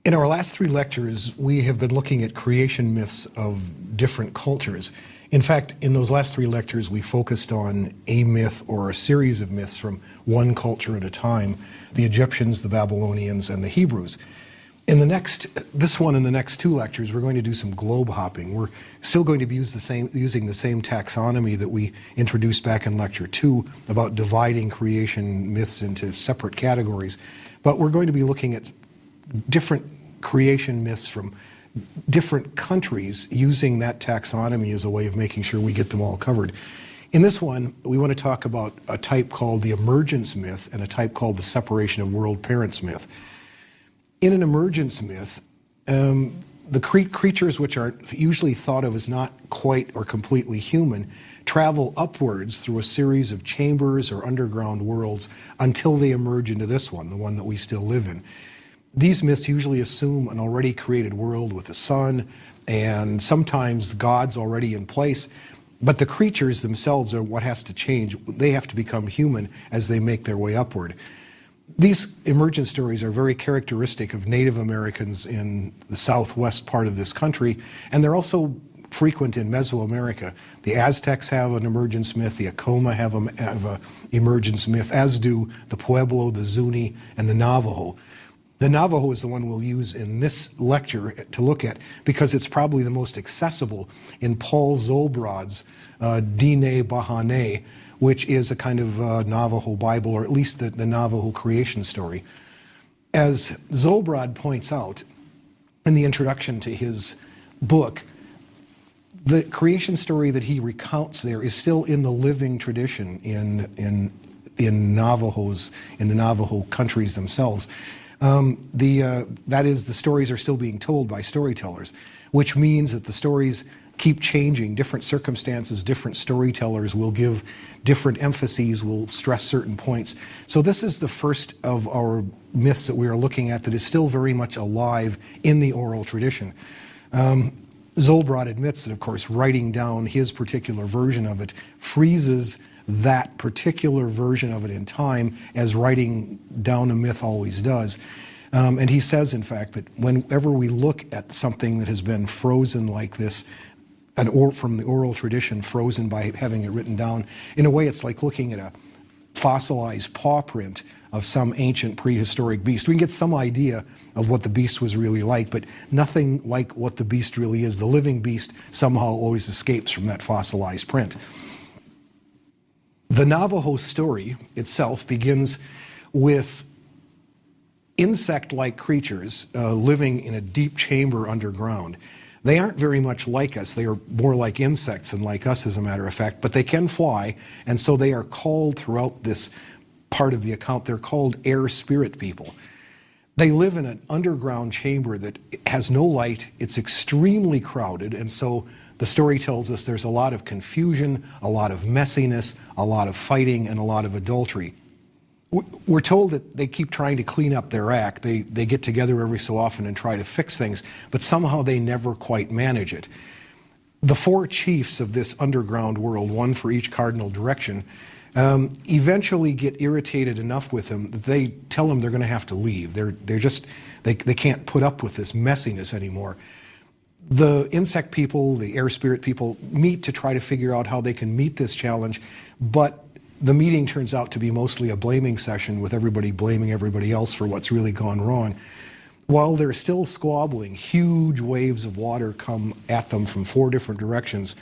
In our last three lectures, we have been looking at creation myths of different cultures. In fact, in those last three lectures, we focused on a myth or a series of myths from one culture at a time: the Egyptians, the Babylonians, and the Hebrews. In this one and the next two lectures, we're going to do some globe hopping. We're still going to be using the same taxonomy that we introduced back in lecture 2 about dividing creation myths into separate categories. But we're going to be looking at different creation myths from different countries using that taxonomy as a way of making sure we get them all covered. In this one, we want to talk about a type called the emergence myth and a type called the separation of world parents myth. In an emergence myth, the creatures which are usually thought of as not quite or completely human travel upwards through a series of chambers or underground worlds until they emerge into this one, the one that we still live in. These myths usually assume an already created world with a sun and sometimes gods already in place, but the creatures themselves are what has to change. They have to become human as they make their way upward. These emergent stories are very characteristic of Native Americans in the southwest part of this country, and they're also frequent in Mesoamerica. The Aztecs have an emergence myth, the Acoma have an emergence myth, as do the Pueblo, the Zuni, and the Navajo. The Navajo is the one we'll use in this lecture to look at because it's probably the most accessible in Paul Zolbrad's Dine Bahane, which is a kind of Navajo Bible, or at least the Navajo creation story. As Zolbrad points out in the introduction to his book, the creation story that he recounts there is still in the living tradition in the Navajo countries themselves. That is, the stories are still being told by storytellers, which means that the stories keep changing. Different circumstances, different storytellers will give different emphases, will stress certain points. So this is the first of our myths that we are looking at that is still very much alive in the oral tradition. Zolbrad admits that, of course, writing down his particular version of it freezes that particular version of it in time, as writing down a myth always does. And he says, in fact, that whenever we look at something that has been frozen like this, from the oral tradition, frozen by having it written down, in a way it's like looking at a fossilized paw print of some ancient prehistoric beast. We can get some idea of what the beast was really like, but nothing like what the beast really is. The living beast somehow always escapes from that fossilized print. The Navajo story itself begins with insect-like creatures living in a deep chamber underground. They aren't very much like us. They are more like insects than like us, as a matter of fact, but they can fly, and so they are called throughout this part of the account, they're called air spirit people. They live in an underground chamber that has no light. It's extremely crowded, and so the story tells us there's a lot of confusion, a lot of messiness, a lot of fighting, and a lot of adultery. We're told that they keep trying to clean up their act. They get together every so often and try to fix things, but somehow they never quite manage it. The four chiefs of this underground world, one for each cardinal direction, eventually get irritated enough with him that they tell him they're going to have to leave. They can't put up with this messiness anymore. The insect people, the air spirit people, meet to try to figure out how they can meet this challenge, but the meeting turns out to be mostly a blaming session, with everybody blaming everybody else for what's really gone wrong. While they're still squabbling, huge waves of water come at them from 4 different directions,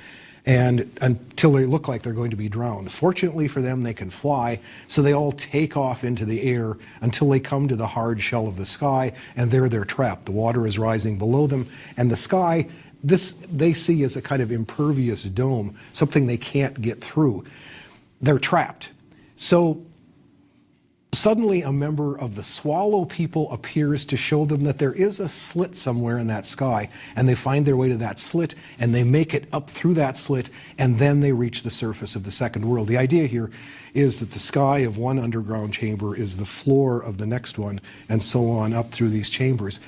and until they look like they're going to be drowned. Fortunately for them, they can fly, so they all take off into the air until they come to the hard shell of the sky, and there they're trapped. The water is rising below them, and the sky, this they see as a kind of impervious dome, something they can't get through. They're trapped. So suddenly a member of the swallow people appears to show them that there is a slit somewhere in that sky, and they find their way to that slit, and they make it up through that slit, and then they reach the surface of the second world. The idea here is that the sky of one underground chamber is the floor of the next one, and so on up through these chambers.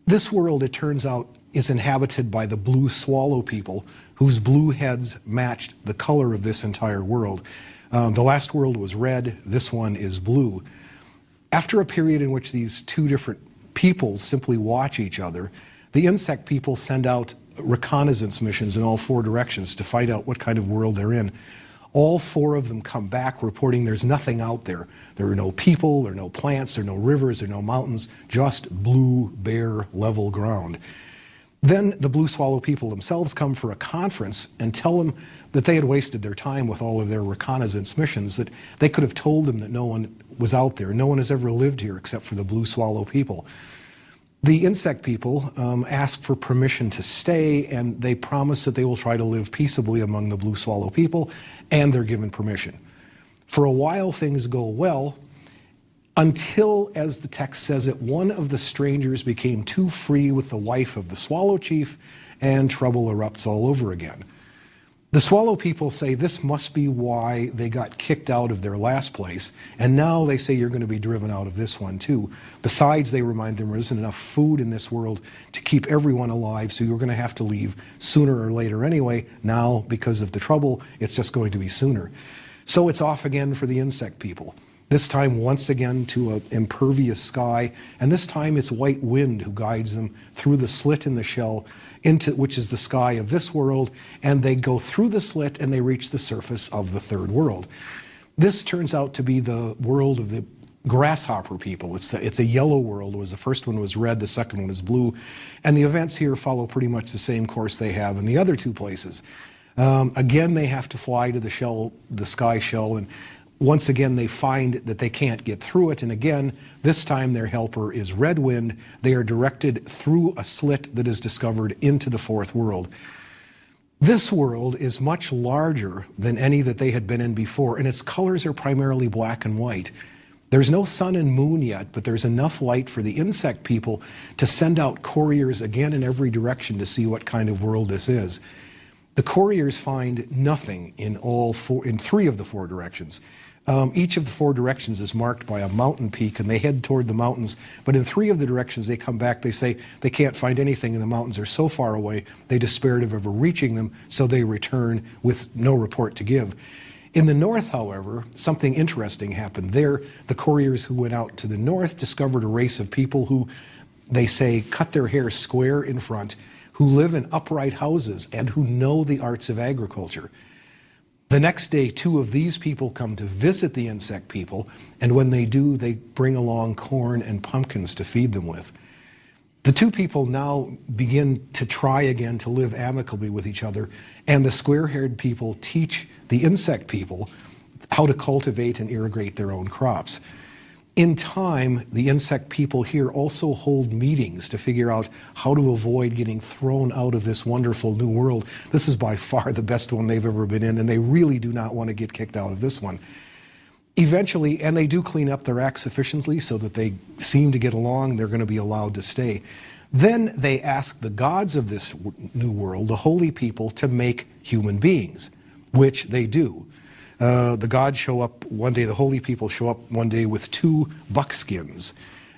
This world, it turns out, is inhabited by the blue swallow people, whose blue heads matched the color of this entire world. The last world was red, this one is blue. After a period in which these two different peoples simply watch each other. The insect people send out reconnaissance missions in all 4 directions to find out what kind of world they're in. All 4 of them come back reporting there's nothing out there. There are no people, there are no plants, there are no rivers, there are no mountains, just blue, bare, level ground. Then the blue swallow people themselves come for a conference and tell them that they had wasted their time with all of their reconnaissance missions, that they could have told them that no one was out there. No one has ever lived here except for the blue swallow people. The insect people ask for permission to stay, and they promise that they will try to live peaceably among the blue swallow people, and they're given permission. For a while, things go well, until, as the text says it, one of the strangers became too free with the wife of the swallow chief, and trouble erupts all over again. The swallow people say this must be why they got kicked out of their last place, and now they say you're going to be driven out of this one too. Besides, they remind them there isn't enough food in this world to keep everyone alive, so you're going to have to leave sooner or later anyway. Now, because of the trouble, it's just going to be sooner. So it's off again for the insect people. This time once again to an impervious sky, and this time it's white wind who guides them through the slit in the shell, which is the sky of this world, and they go through the slit and they reach the surface of the third world. This turns out to be the world of the grasshopper people. It's a yellow world. The first one was red, the second one is blue, and the events here follow pretty much the same course they have in the other 2 places. Again, they have to fly to the sky shell, and once again, they find that they can't get through it, and again, this time their helper is red wind. They are directed through a slit that is discovered into the 4th world. This world is much larger than any that they had been in before, and its colors are primarily black and white. There's no sun and moon yet, but there's enough light for the insect people to send out couriers again in every direction to see what kind of world this is. The couriers find nothing in 3 of the 4 directions. Each of the 4 directions is marked by a mountain peak, and they head toward the mountains. But in 3 of the directions they come back, they say they can't find anything, and the mountains are so far away, they despaired of ever reaching them, so they return with no report to give. In the north, however, something interesting happened. There, the couriers who went out to the north discovered a race of people who, they say, cut their hair square in front, who live in upright houses, and who know the arts of agriculture. The next day, 2 of these people come to visit the insect people, and when they do, they bring along corn and pumpkins to feed them with. The 2 people now begin to try again to live amicably with each other, and the square-haired people teach the insect people how to cultivate and irrigate their own crops. In time, the insect people here also hold meetings to figure out how to avoid getting thrown out of this wonderful new world. This is by far the best one they've ever been in, and they really do not want to get kicked out of this one. Eventually, and they do clean up their act sufficiently so that they seem to get along, they're going to be allowed to stay. Then they ask the gods of this new world, the holy people, to make human beings, which they do. The gods show up one day, the holy people show up one day with 2 buckskins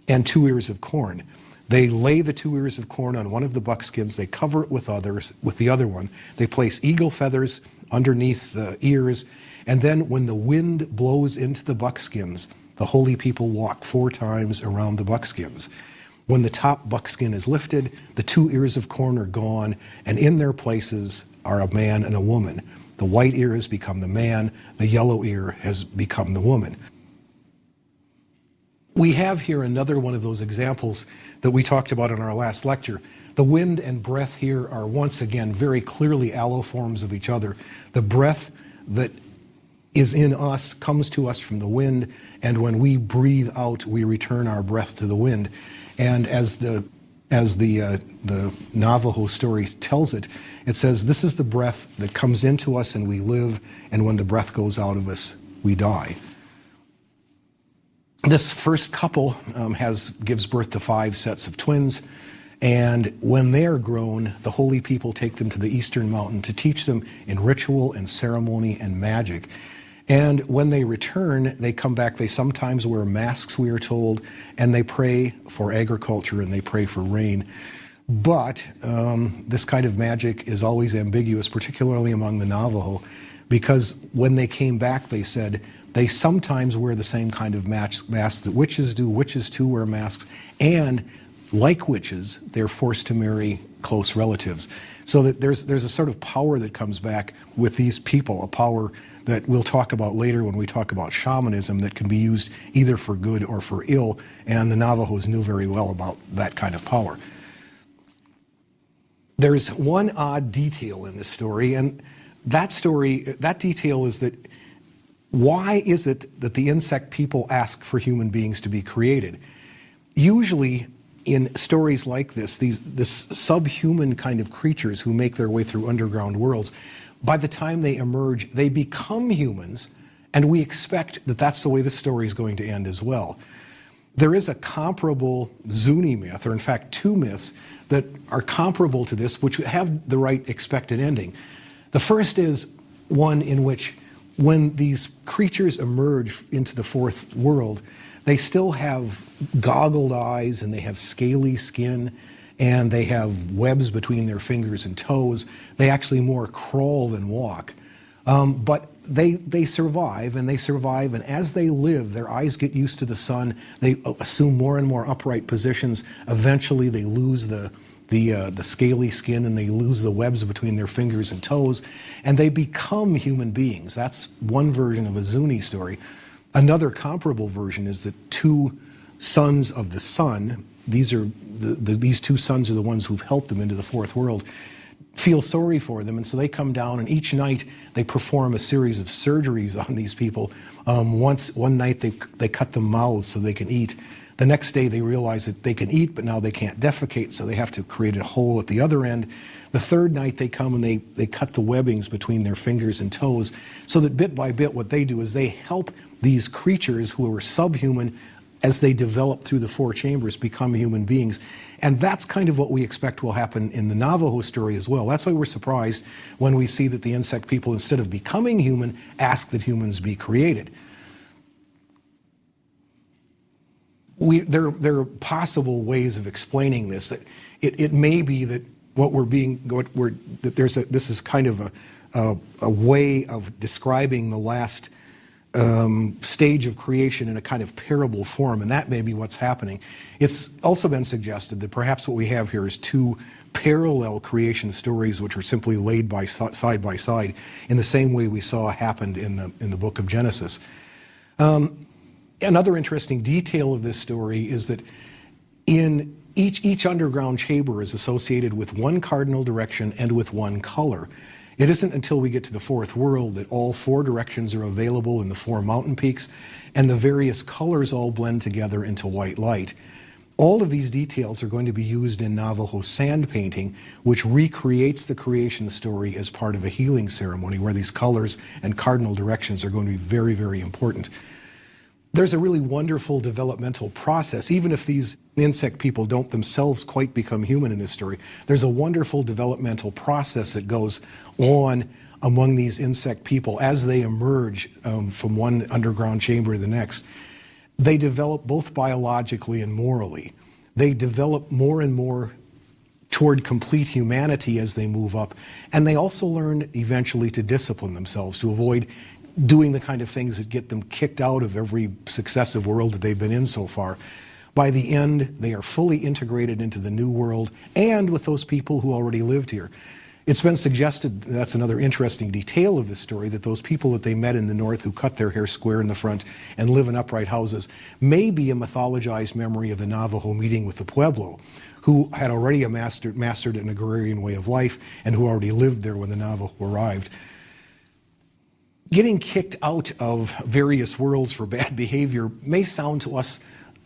and 2 ears of corn. They lay the 2 ears of corn on one of the buckskins, they cover it with the other one. They place eagle feathers underneath the ears, and then when the wind blows into the buckskins, the holy people walk 4 times around the buckskins. When the top buckskin is lifted, the 2 ears of corn are gone, and in their places are a man and a woman. The white ear has become the man, the yellow ear has become the woman. We have here another one of those examples that we talked about in our last lecture. The wind and breath here are once again very clearly alloforms of each other. The breath that is in us comes to us from the wind, and when we breathe out, we return our breath to the wind. And as the Navajo story tells it, it says, this is the breath that comes into us and we live, and when the breath goes out of us, we die. This first couple gives birth to 5 sets of twins, and when they are grown, the holy people take them to the eastern mountain to teach them in ritual and ceremony and magic. And when they return, they come back, they sometimes wear masks, we are told, and they pray for agriculture and they pray for rain. But this kind of magic is always ambiguous, particularly among the Navajo, because when they came back, they said, they sometimes wear the same kind of mask that witches do. Witches too wear masks, and like witches, they're forced to marry close relatives. So that there's a sort of power that comes back with these people, a power that we'll talk about later when we talk about shamanism that can be used either for good or for ill, and the Navajos knew very well about that kind of power. There's one odd detail in this story, and that detail is that why is it that the insect people ask for human beings to be created? Usually in stories like this subhuman kind of creatures who make their way through underground worlds, by the time they emerge, they become humans, and we expect that that's the way the story is going to end as well. There is a comparable Zuni myth, or in fact two myths, that are comparable to this, which have the right expected ending. The first is one in which when these creatures emerge into the fourth world, they still have goggled eyes and they have scaly skin and they have webs between their fingers and toes. They actually more crawl than walk. But they survive, and as they live, their eyes get used to the sun. They assume more and more upright positions. Eventually they lose the scaly skin and they lose the webs between their fingers and toes, and they become human beings. That's one version of a Zuni story. Another comparable version is that two sons of the sun, these two sons are the ones who've helped them into the fourth world, feel sorry for them, and so they come down, and each night they perform a series of surgeries on these people. One night they cut them mouths so they can eat. The next day they realize that they can eat, but now they can't defecate, so they have to create a hole at the other end. The third night they come and they cut the webbings between their fingers and toes, so that bit by bit what they do is they help these creatures who are subhuman, as they develop through the four chambers, become human beings. And that's kind of what we expect will happen in the Navajo story as well. That's why we're surprised when we see that the insect people, instead of becoming human, ask that humans be created. There are possible ways of explaining this. That it may be that this is kind of a way of describing the last stage of creation in a kind of parable form, and that may be what's happening. It's also been suggested that perhaps what we have here is two parallel creation stories which are simply laid side by side in the same way we saw happened in the book of Genesis. Another interesting detail of this story is that in each underground chamber is associated with one cardinal direction and with one color. It isn't until we get to the fourth world that all four directions are available in the four mountain peaks, and the various colors all blend together into white light. All of these details are going to be used in Navajo sand painting, which recreates the creation story as part of a healing ceremony, where these colors and cardinal directions are going to be very, very important. There's a really wonderful developmental process. Even if these insect people don't themselves quite become human in this story, there's a wonderful developmental process that goes on among these insect people as they emerge from one underground chamber to the next. They develop both biologically and morally. They develop more and more toward complete humanity as they move up, and they also learn eventually to discipline themselves, to avoid doing the kind of things that get them kicked out of every successive world that they've been in so far. By the end, they are fully integrated into the new world and with those people who already lived here. It's been suggested, that's another interesting detail of this story, that those people that they met in the north who cut their hair square in the front and live in upright houses may be a mythologized memory of the Navajo meeting with the Pueblo, who had already mastered an agrarian way of life and who already lived there when the Navajo arrived. Getting kicked out of various worlds for bad behavior may sound to us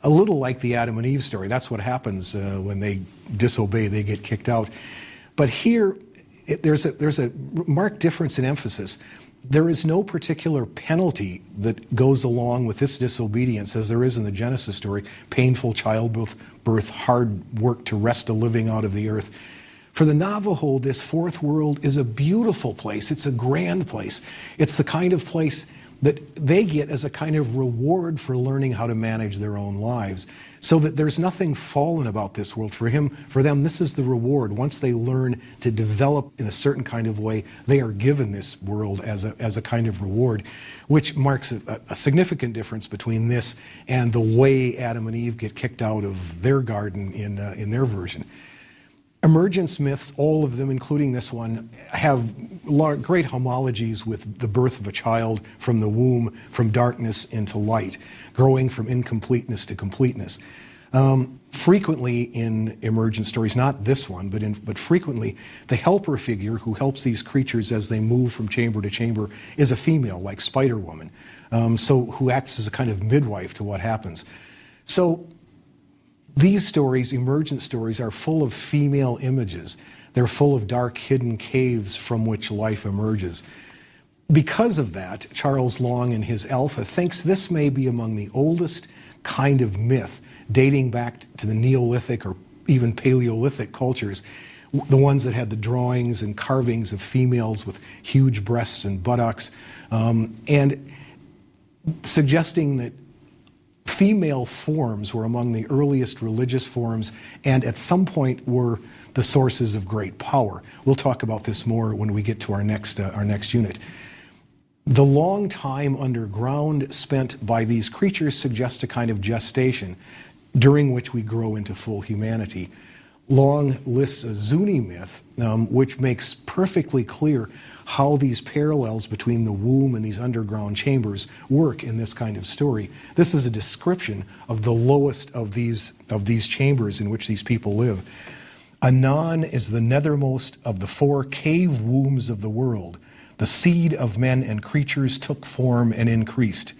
a little like the Adam and Eve story. That's what happens when they disobey, they get kicked out. But here, there's a marked difference in emphasis. There is no particular penalty that goes along with this disobedience as there is in the Genesis story: painful childbirth, hard work to wrest a living out of the earth. For the Navajo, this fourth world is a beautiful place. It's a grand place. It's the kind of place that they get as a kind of reward for learning how to manage their own lives. So that there's nothing fallen about this world. For them, this is the reward. Once they learn to develop in a certain kind of way, they are given this world as a kind of reward, which marks a significant difference between this and the way Adam and Eve get kicked out of their garden in their version. Emergence myths, all of them, including this one, have great homologies with the birth of a child from the womb, from darkness into light, growing from incompleteness to completeness. Frequently in emergent stories, not this one, but frequently, the helper figure who helps these creatures as they move from chamber to chamber is a female, like Spider-Woman, who acts as a kind of midwife to what happens. So these stories, emergent stories, are full of female images. They're full of dark, hidden caves from which life emerges. Because of that, Charles Long in his Alpha thinks this may be among the oldest kind of myth, dating back to the Neolithic or even Paleolithic cultures, the ones that had the drawings and carvings of females with huge breasts and buttocks, and suggesting that female forms were among the earliest religious forms and at some point were the sources of great power. We'll talk about this more when we get to our next unit. The long time underground spent by these creatures suggests a kind of gestation during which we grow into full humanity. Long lists a Zuni myth, which makes perfectly clear how these parallels between the womb and these underground chambers work in this kind of story. This is a description of the lowest of these chambers in which these people live. Anon is the nethermost of the 4 cave wombs of the world. The seed of men and creatures took form and increased.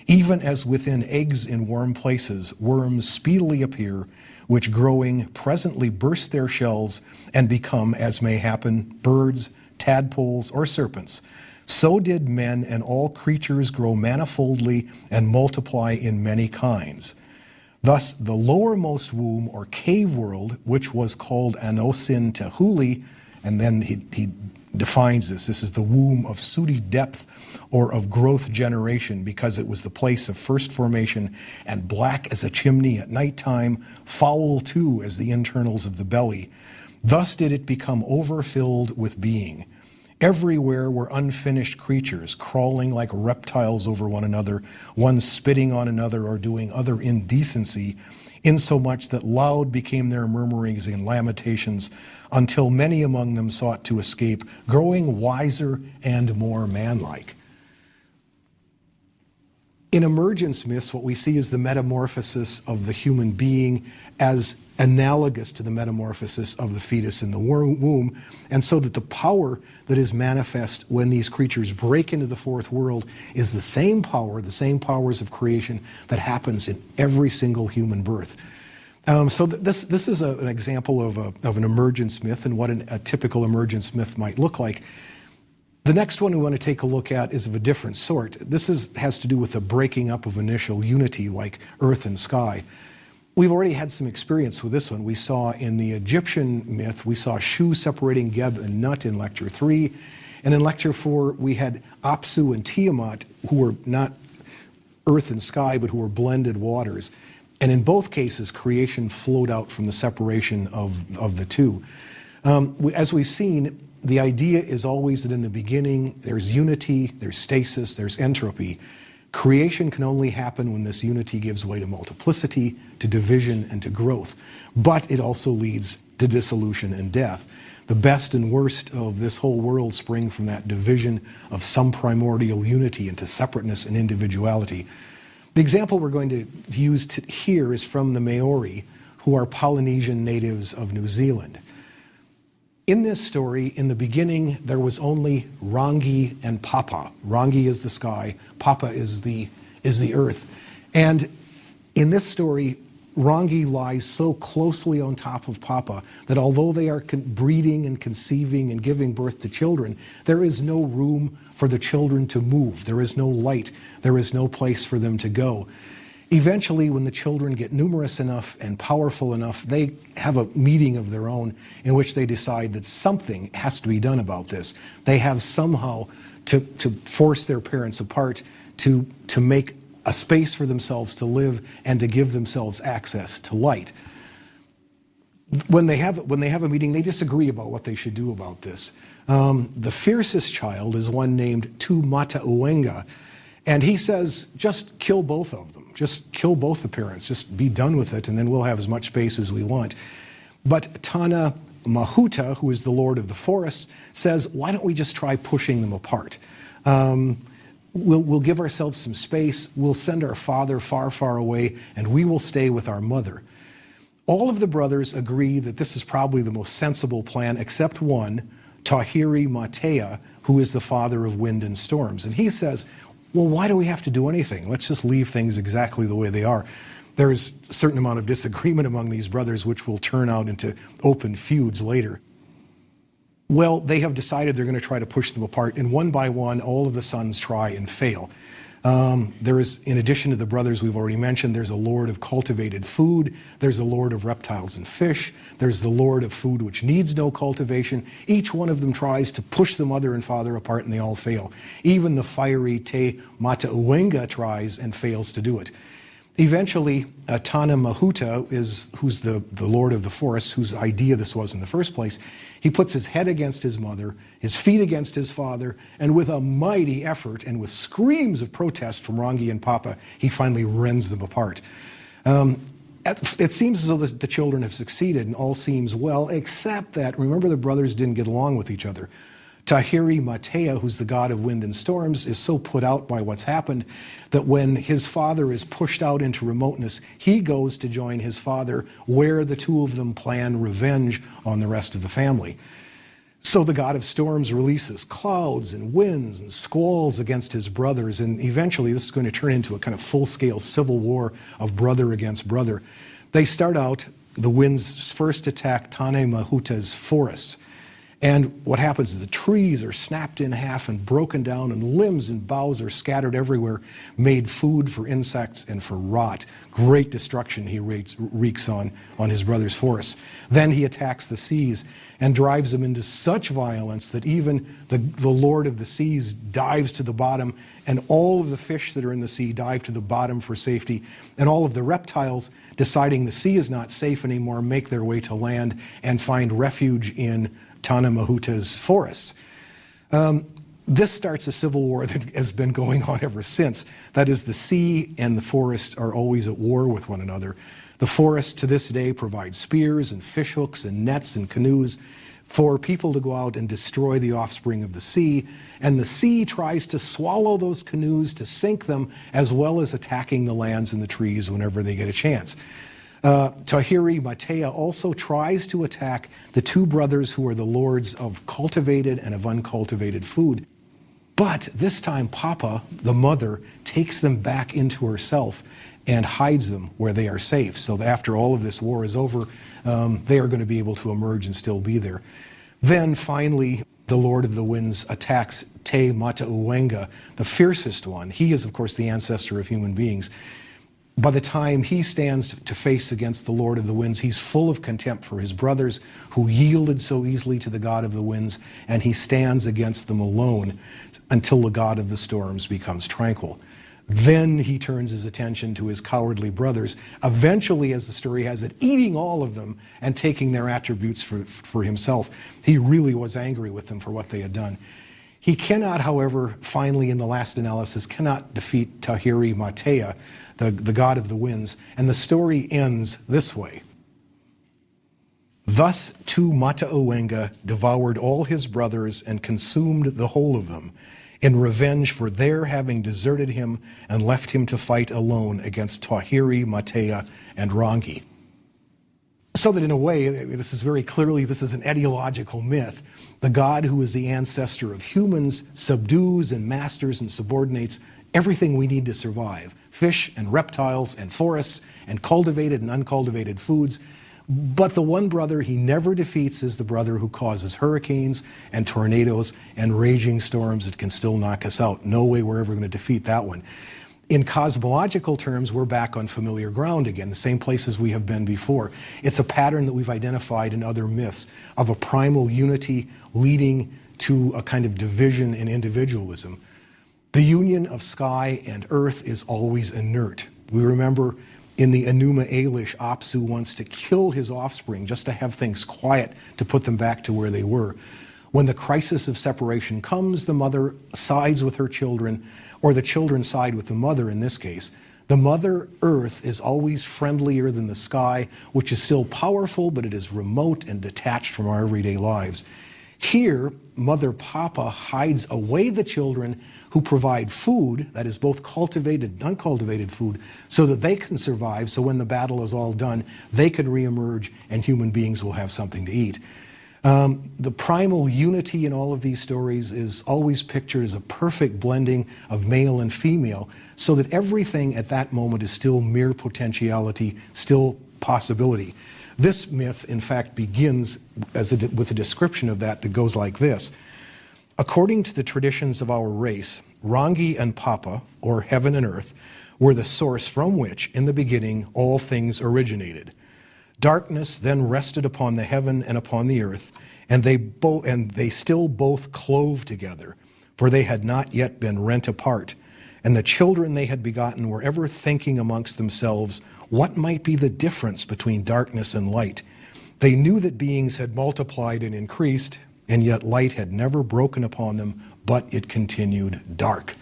Even as within eggs in warm places, worms speedily appear, which growing presently burst their shells and become, as may happen, birds, tadpoles, or serpents. So did men and all creatures grow manifoldly and multiply in many kinds. Thus, the lowermost womb or cave world, which was called Anosin Tehuli, and then he defines this. This is the womb of sooty depth or of growth generation, because it was the place of first formation, and black as a chimney at nighttime, foul too as the internals of the belly. Thus did it become overfilled with being. Everywhere were unfinished creatures, crawling like reptiles over one another, one spitting on another or doing other indecency, insomuch that loud became their murmurings and lamentations, until many among them sought to escape, growing wiser and more manlike. In emergence myths, what we see is the metamorphosis of the human being as analogous to the metamorphosis of the fetus in the womb, and so that the power that is manifest when these creatures break into the fourth world is the same power, the same powers of creation that happens in every single human birth. So this is an example of an emergence myth and what a typical emergence myth might look like. The next one we want to take a look at is of a different sort. This has to do with the breaking up of initial unity like earth and sky. We've already had some experience with this one. We saw in the Egyptian myth, we saw Shu separating Geb and Nut in Lecture 3. And in Lecture 4, we had Apsu and Tiamat, who were not earth and sky, but who were blended waters. And in both cases, creation flowed out from the separation of the two. As we've seen, the idea is always that in the beginning, there's unity, there's stasis, there's entropy. Creation can only happen when this unity gives way to multiplicity, to division, and to growth. But it also leads to dissolution and death. The best and worst of this whole world spring from that division of some primordial unity into separateness and individuality. The example we're going to use here is from the Maori, who are Polynesian natives of New Zealand. In this story, in the beginning, there was only Rangi and Papa. Rangi is the sky, Papa is the earth. And in this story, Rangi lies so closely on top of Papa that although they are breeding and conceiving and giving birth to children, there is no room for the children to move. There is no light. There is no place for them to go. Eventually, when the children get numerous enough and powerful enough, they have a meeting of their own in which they decide that something has to be done about this. They have somehow to force their parents apart, to make a space for themselves to live and to give themselves access to light. When they have a meeting, they disagree about what they should do about this. The fiercest child is one named Tu Matauenga, and he says, just kill both of them. Just kill both the parents. Just be done with it, and then we'll have as much space as we want. But Tana Mahuta, who is the lord of the forest, says, why don't we just try pushing them apart? We'll give ourselves some space. We'll send our father far, far away, and we will stay with our mother. All of the brothers agree that this is probably the most sensible plan, except one, Tahiri Matea, who is the father of wind and storms. And he says, well, why do we have to do anything? Let's just leave things exactly the way they are. There's a certain amount of disagreement among these brothers, which will turn out into open feuds later. Well, they have decided they're going to try to push them apart, and one by one, all of the sons try and fail. There is, in addition to the brothers we've already mentioned, there's a lord of cultivated food, there's a lord of reptiles and fish, there's the lord of food which needs no cultivation. Each one of them tries to push the mother and father apart, and they all fail. Even the fiery Te Matauenga tries and fails to do it. Eventually, Tana Mahuta, who's the lord of the forest, whose idea this was in the first place, he puts his head against his mother, his feet against his father, and with a mighty effort and with screams of protest from Rangi and Papa, he finally rends them apart. It seems as though the children have succeeded and all seems well, except that, remember, the brothers didn't get along with each other. Tahiri Matea, who's the god of wind and storms, is so put out by what's happened that when his father is pushed out into remoteness, he goes to join his father, where the two of them plan revenge on the rest of the family. So the god of storms releases clouds and winds and squalls against his brothers, and eventually this is going to turn into a kind of full-scale civil war of brother against brother. They start out, the winds first attack Tane Mahuta's forests. And what happens is the trees are snapped in half and broken down, and limbs and boughs are scattered everywhere, made food for insects and for rot. Great destruction he wreaks on his brother's forests. Then he attacks the seas and drives them into such violence that even the Lord of the Seas dives to the bottom, and all of the fish that are in the sea dive to the bottom for safety, and all of the reptiles, deciding the sea is not safe anymore, make their way to land and find refuge in Tana Mahuta's forests. This starts a civil war that has been going on ever since. That is, the sea and the forests are always at war with one another. The forest to this day provides spears and fish hooks and nets and canoes for people to go out and destroy the offspring of the sea, and the sea tries to swallow those canoes to sink them, as well as attacking the lands and the trees whenever they get a chance. Tahiri Matea also tries to attack the two brothers who are the lords of cultivated and of uncultivated food. But this time Papa, the mother, takes them back into herself and hides them where they are safe, so that after all of this war is over, they are going to be able to emerge and still be there. Then finally, the Lord of the Winds attacks Te Matauenga, the fiercest one. He is, of course, the ancestor of human beings. By the time he stands to face against the Lord of the Winds, he's full of contempt for his brothers who yielded so easily to the God of the Winds, and he stands against them alone until the God of the Storms becomes tranquil. Then he turns his attention to his cowardly brothers, eventually, as the story has it, eating all of them and taking their attributes for himself. He really was angry with them for what they had done. He cannot, however, finally in the last analysis, cannot defeat Tahiri Matea, the god of the winds, and the story ends this way. Thus Tu Matauenga devoured all his brothers and consumed the whole of them, in revenge for their having deserted him and left him to fight alone against Tahiri Matea and Rangi. So that in a way, this is very clearly, this is an etiological myth. The god who is the ancestor of humans subdues and masters and subordinates everything we need to survive. Fish and reptiles and forests and cultivated and uncultivated foods. But the one brother he never defeats is the brother who causes hurricanes and tornadoes and raging storms that can still knock us out. No way we're ever going to defeat that one. In cosmological terms, we're back on familiar ground again, the same places we have been before. It's a pattern that we've identified in other myths of a primal unity leading to a kind of division and individualism. The union of sky and earth is always inert. We remember in the Enuma Elish, Apsu wants to kill his offspring just to have things quiet, to put them back to where they were. When the crisis of separation comes, the mother sides with her children, or the children side with the mother in this case. The Mother Earth is always friendlier than the sky, which is still powerful, but it is remote and detached from our everyday lives. Here, Mother Papa hides away the children who provide food, that is both cultivated and uncultivated food, so that they can survive, so when the battle is all done, they can reemerge and human beings will have something to eat. The primal unity in all of these stories is always pictured as a perfect blending of male and female, so that everything at that moment is still mere potentiality, still possibility. This myth, in fact, begins with a description of that goes like this. According to the traditions of our race, Rangi and Papa, or heaven and earth, were the source from which, in the beginning, all things originated. Darkness then rested upon the heaven and upon the earth, and they still both clove together, for they had not yet been rent apart. And the children they had begotten were ever thinking amongst themselves, what might be the difference between darkness and light? They knew that beings had multiplied and increased, and yet light had never broken upon them, but it continued dark.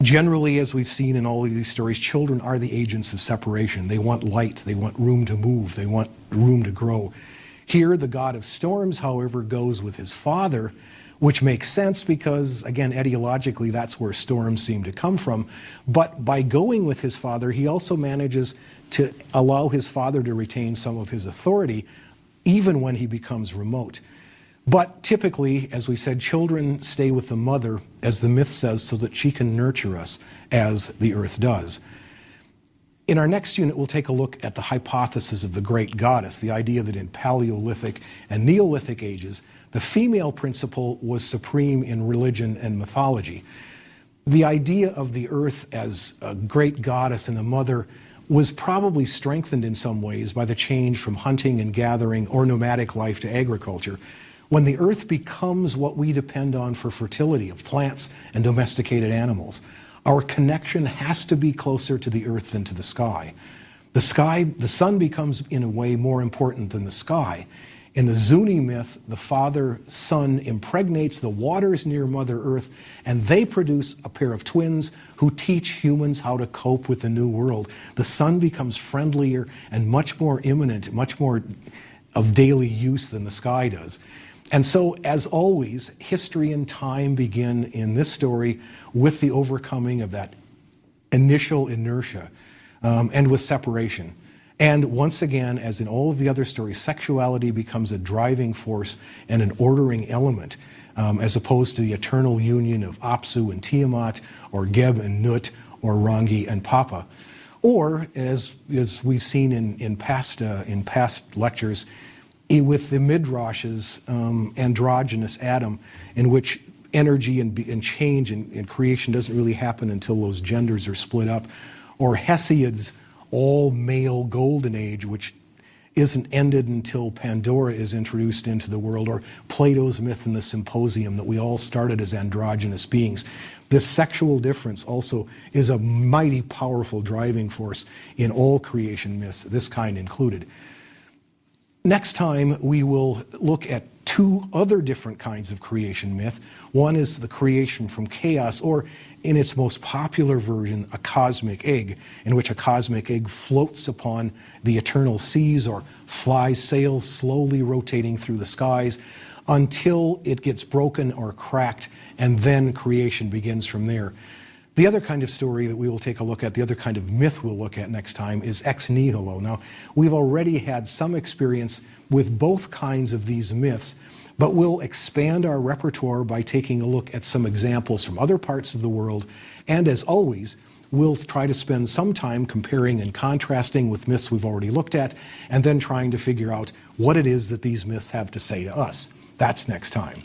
Generally, as we've seen in all of these stories, children are the agents of separation. They want light, they want room to move, they want room to grow. Here, the god of storms, however, goes with his father, which makes sense because, again, etiologically, that's where storms seem to come from. But by going with his father, he also manages to allow his father to retain some of his authority, even when he becomes remote. But typically, as we said, children stay with the mother, as the myth says, so that she can nurture us as the earth does. In our next unit, we'll take a look at the hypothesis of the great goddess, the idea that in Paleolithic and Neolithic ages, the female principle was supreme in religion and mythology. The idea of the earth as a great goddess and a mother was probably strengthened in some ways by the change from hunting and gathering or nomadic life to agriculture. When the earth becomes what we depend on for fertility of plants and domesticated animals, our connection has to be closer to the earth than to the sky. The sun becomes in a way more important than the sky. In the Zuni myth, the father-son impregnates the waters near Mother Earth, and they produce a pair of twins who teach humans how to cope with the new world. The sun becomes friendlier and much more imminent, much more of daily use than the sky does. And so, as always, history and time begin in this story with the overcoming of that initial inertia and with separation. And once again, as in all of the other stories, sexuality becomes a driving force and an ordering element, as opposed to the eternal union of Apsu and Tiamat, or Geb and Nut, or Rangi and Papa. Or, as we've seen in past lectures, with the Midrash's androgynous Adam, in which energy and change and creation doesn't really happen until those genders are split up, or Hesiod's all-male golden age, which isn't ended until Pandora is introduced into the world, or Plato's myth in the Symposium that we all started as androgynous beings. This sexual difference also is a mighty powerful driving force in all creation myths, this kind included. Next time, we will look at two other different kinds of creation myth. One is the creation from chaos, or in its most popular version, a cosmic egg, in which a cosmic egg floats upon the eternal seas or sails slowly rotating through the skies until it gets broken or cracked, and then creation begins from there. The other kind of story that we will take a look at, the other kind of myth we'll look at next time, is ex nihilo. Now, we've already had some experience with both kinds of these myths, but we'll expand our repertoire by taking a look at some examples from other parts of the world, and as always, we'll try to spend some time comparing and contrasting with myths we've already looked at, and then trying to figure out what it is that these myths have to say to us. That's next time.